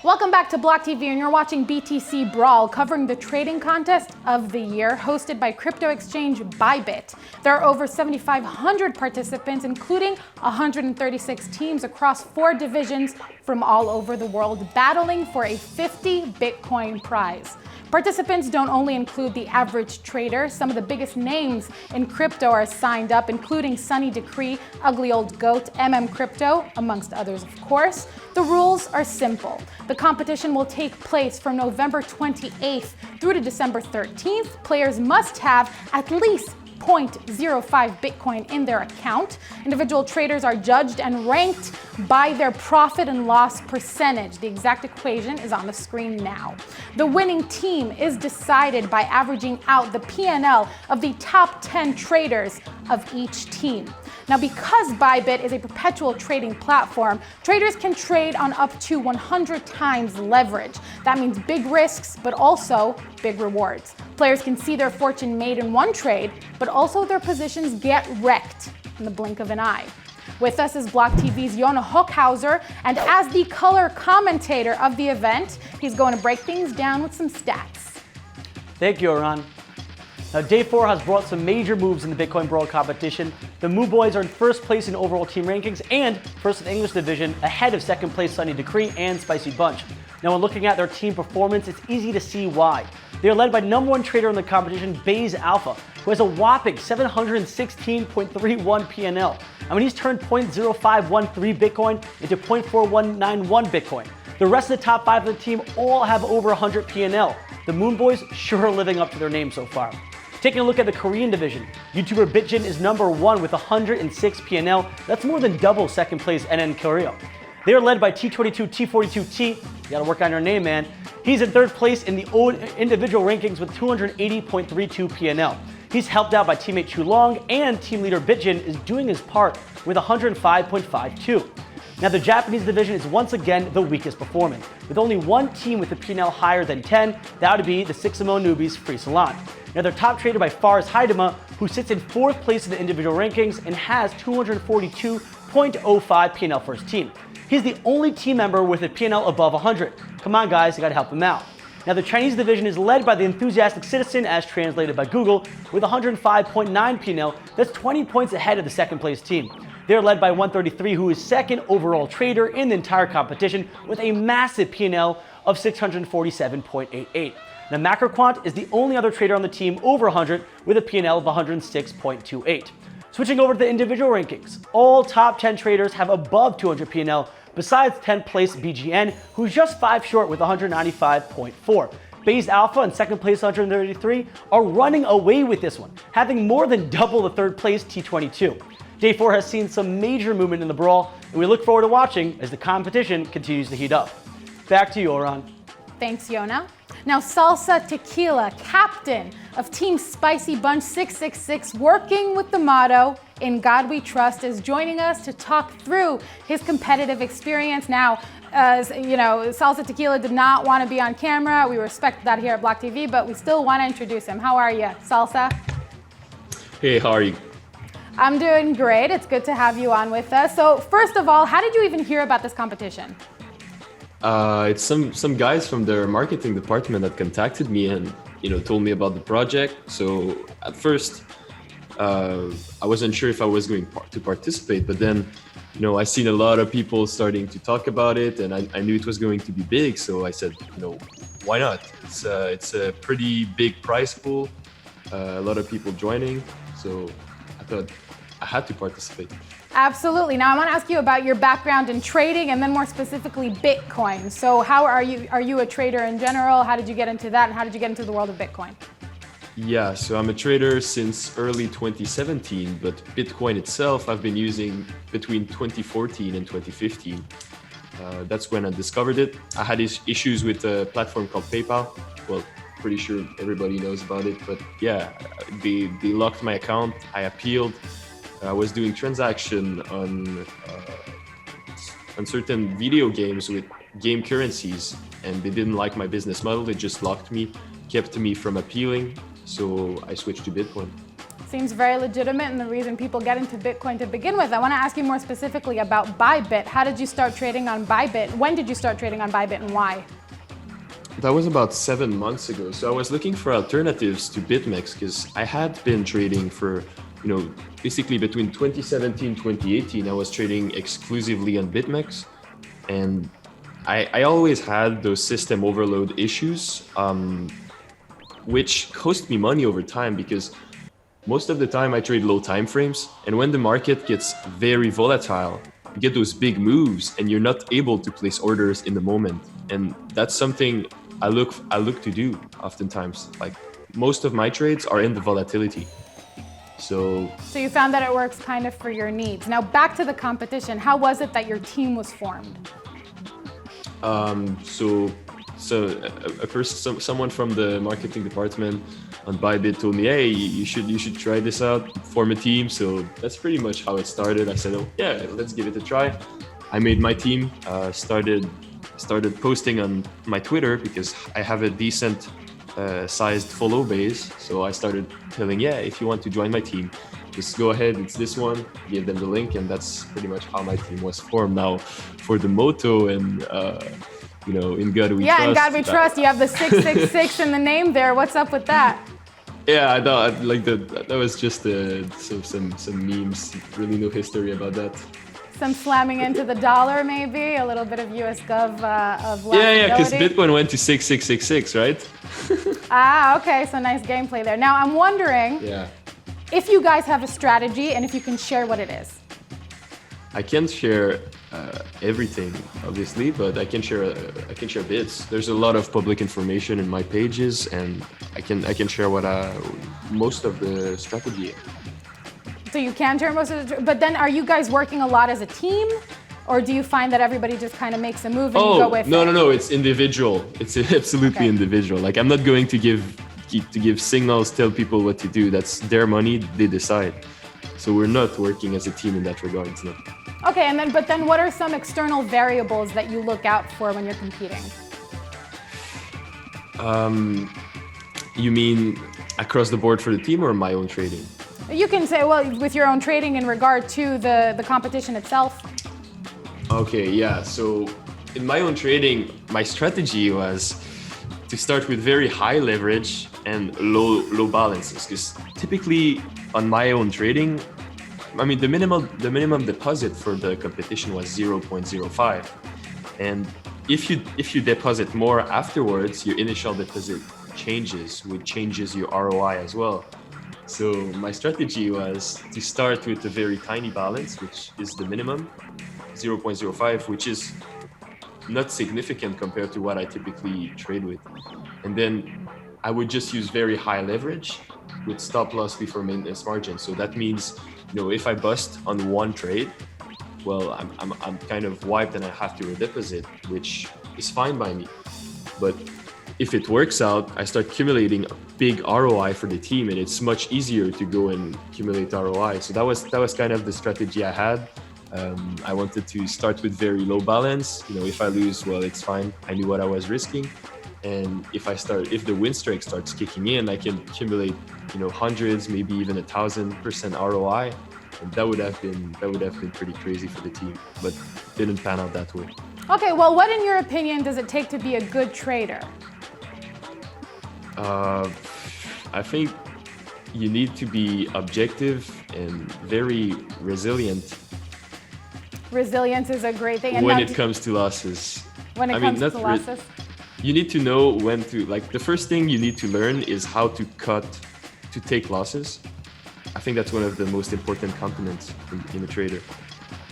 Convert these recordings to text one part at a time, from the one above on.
Welcome back to BLOCKTV, and you're watching BTC Brawl, covering the trading contest of the year, hosted by crypto exchange Bybit. There are over 7,500 participants, including 136 teams across 4 divisions from all over the world, battling for a 50 Bitcoin prize. Participants don't only include the average trader. Some of the biggest names in crypto are signed up, including Sunny Decree, Ugly Old Goat, Crypto, amongst others, of course. The rules are simple. The competition will take place from November 28th through to December 13th. Players must have at least 0.05 Bitcoin in their account. Individual traders are judged and ranked by their profit and loss percentage. The exact equation is on the screen now. The winning team is decided by averaging out the P&L of the top 10 traders of each team. Now, because Bybit is a perpetual trading platform, traders can trade on up to 100 times leverage. That means big risks, but also big rewards. Players can see their fortune made in one trade, but also their positions get wrecked in the blink of an eye. With us is BLOCKTV's Yona Hockhauser, and as the color commentator of the event, he's going to break things down with some stats. Thank you, Iran. Now, Day 4 has brought some major moves in the Bitcoin Brawl competition. The Moo Boys are in first place in overall team rankings and first in English division, ahead of second place Sunny Decree and Spicy Bunch. Now, when looking at their team performance, it's easy to see why. They are led by #1 trader in the competition, Baze Alpha, who has a whopping 716.31 P&L. I mean, he's turned 0.0513 Bitcoin into 0.4191 Bitcoin. The rest of the top 5 of the team all have over 100 P&L. The Moon Boys sure are living up to their name so far. Taking a look at the Korean division, YouTuber Bitjin is #1 with 106 P&L. That's more than double second place NN Korea. They are led by T22 T42T. You gotta work on your name, man. He's in 3rd place in the individual rankings with 280.32 P&L. He's helped out by teammate Chulong, and team leader Bitjin is doing his part with 105.52. Now, the Japanese division is once again the weakest performing, with only one team with a P&L higher than 10. That would be the 6MO Newbies Free Salon. Now, their top trader by far is Haidama, who sits in 4th place in the individual rankings and has 242.05 P&L for his team. He's the only team member with a P&L above 100. Come on, guys, you gotta help him out. Now, the Chinese division is led by the Enthusiastic Citizen, as translated by Google, with 105.9 P&L. That's 20 points ahead of the second place team. They're led by 133, who is second overall trader in the entire competition with a massive P&L of 647.88. Now, MacroQuant is the only other trader on the team over 100 with a P&L of 106.28. Switching over to the individual rankings, all top 10 traders have above 200 P&L, besides 10th place BGN, who's just 5 short with 195.4. Baze Alpha and second place 133 are running away with this one, having more than double the 3rd place T22. Day 4 has seen some major movement in the brawl, and we look forward to watching as the competition continues to heat up. Back to you, Oran. Thanks, Yona. Now, Salsa Tekila, captain of Team Spicy Bunch 666, working with the motto, "In God We Trust," is joining us to talk through his competitive experience. Now, as you know, Salsa Tekila did not want to be on camera. We respect that here at BLOCKTV, but we still want to introduce him. How are you, Salsa? Hey, how are you? I'm doing great. It's good to have you on with us. So first of all, how did you even hear about this competition? It's some guys from their marketing department that contacted me and told me about the project. So at first, I wasn't sure if I was going to participate, but then I seen a lot of people starting to talk about it, and I knew it was going to be big. So I said, why not? It's a pretty big prize pool, a lot of people joining. So I thought I had to participate. Absolutely. Now I want to ask you about your background in trading, and then more specifically Bitcoin. So how are you a trader in general? How did you get into that, and how did you get into the world of Bitcoin? Yeah, so I'm a trader since early 2017, but Bitcoin itself I've been using between 2014 and 2015. That's when I discovered it. I had issues with a platform called PayPal. Well, pretty sure everybody knows about it, but yeah, they locked my account. I appealed. I was doing transaction on certain video games with game currencies, and they didn't like my business model. They just locked me, kept me from appealing. So I switched to Bitcoin. Seems very legitimate and the reason people get into Bitcoin to begin with. I want to ask you more specifically about Bybit. How did you start trading on Bybit? When did you start trading on Bybit and why? That was about 7 months ago. So I was looking for alternatives to BitMEX because I had been trading for, basically between 2017 and 2018, I was trading exclusively on BitMEX. And I always had those system overload issues, which cost me money over time because most of the time I trade low time frames. And when the market gets very volatile, you get those big moves and you're not able to place orders in the moment. And that's something I look to do oftentimes. Like most of my trades are in the volatility. So you found that it works kind of for your needs. Now back to the competition. How was it that your team was formed? Someone from the marketing department on Bybit told me, hey, you should try this out, form a team. So that's pretty much how it started. I said, oh yeah, let's give it a try. I made my team, started posting on my Twitter because I have a decent sized follow base. So I started telling, yeah, if you want to join my team, just go ahead, it's this one, give them the link, and that's pretty much how my team was formed. Now, for the motto and, in God we trust. Yeah, in God we trust, you have the 666 in the name there. What's up with that? Yeah, I thought that was just some memes, really no history about that. Some slamming into the dollar maybe, a little bit of US Gov of Yeah, because Bitcoin went to 6666, right? Okay, so nice gameplay there. Now I'm wondering if you guys have a strategy and if you can share what it is. I can't share everything, obviously, but I can share bits. There's a lot of public information in my pages, and I can share most of the strategy. So you can share most of it, but then are you guys working a lot as a team? Or do you find that everybody just kind of makes a move and you go with it? No, it's individual. It's absolutely individual. Like I'm not going to give signals, tell people what to do. That's their money, they decide. So we're not working as a team in that regard. No. Okay, but then what are some external variables that you look out for when you're competing? You mean across the board for the team or my own trading? You can say, well, with your own trading in regard to the competition itself. Okay, yeah. So in my own trading, my strategy was to start with very high leverage and low balances. Because typically on my own trading, I mean the minimum deposit for the competition was 0.05, and if you deposit more afterwards, your initial deposit changes, which changes your ROI as well. So my strategy was to start with a very tiny balance, which is the minimum, 0.05, which is not significant compared to what I typically trade with. And then I would just use very high leverage with stop loss before maintenance margin. So that means, if I bust on one trade, well, I'm kind of wiped and I have to redeposit, which is fine by me. But if it works out, I start accumulating a big ROI for the team, and it's much easier to go and accumulate ROI. So that was kind of the strategy I had. I wanted to start with very low balance. If I lose, well, it's fine. I knew what I was risking. And if the win streak starts kicking in, I can accumulate, hundreds, maybe even 1,000% ROI. And that would have been pretty crazy for the team, but didn't pan out that way. Okay, well, what in your opinion does it take to be a good trader? I think you need to be objective and very resilient. Resilience is a great thing. When it comes to losses. When it comes to losses? You need to know when to, the first thing you need to learn is how to take losses. I think that's one of the most important components in a trader.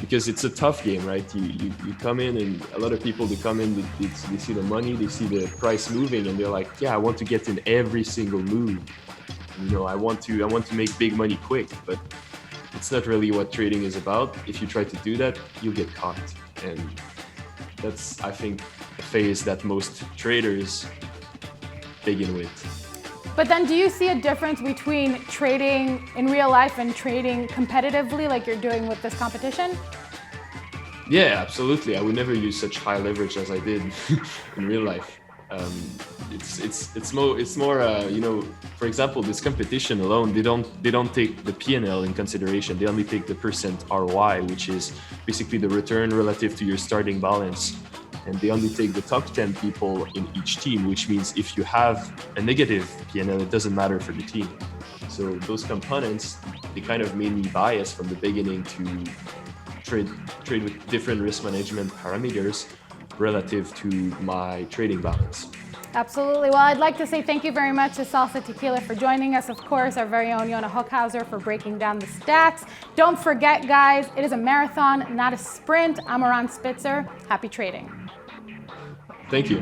Because it's a tough game, right? You come in, and a lot of people, they come in, they see the money, they see the price moving, and they're like, yeah, I want to get in every single move. I want to make big money quick, but it's not really what trading is about. If you try to do that, you'll get caught. And that's, I think, a phase that most traders begin with. But then do you see a difference between trading in real life and trading competitively like you're doing with this competition? Yeah, absolutely. I would never use such high leverage as I did in real life. It's more you know, for example, this competition alone, they don't take the P&L in consideration. They only take the percent ROI, which is basically the return relative to your starting balance. And they only take the top 10 people in each team, which means if you have a negative P&L, it doesn't matter for the team. So those components, they kind of made me biased from the beginning to trade with different risk management parameters relative to my trading balance. Absolutely. Well, I'd like to say thank you very much to Salsa Tekila for joining us. Of course, our very own Yona Hookhauser for breaking down the stats. Don't forget, guys, it is a marathon, not a sprint. I'm Aran Spitzer. Happy trading. Thank you.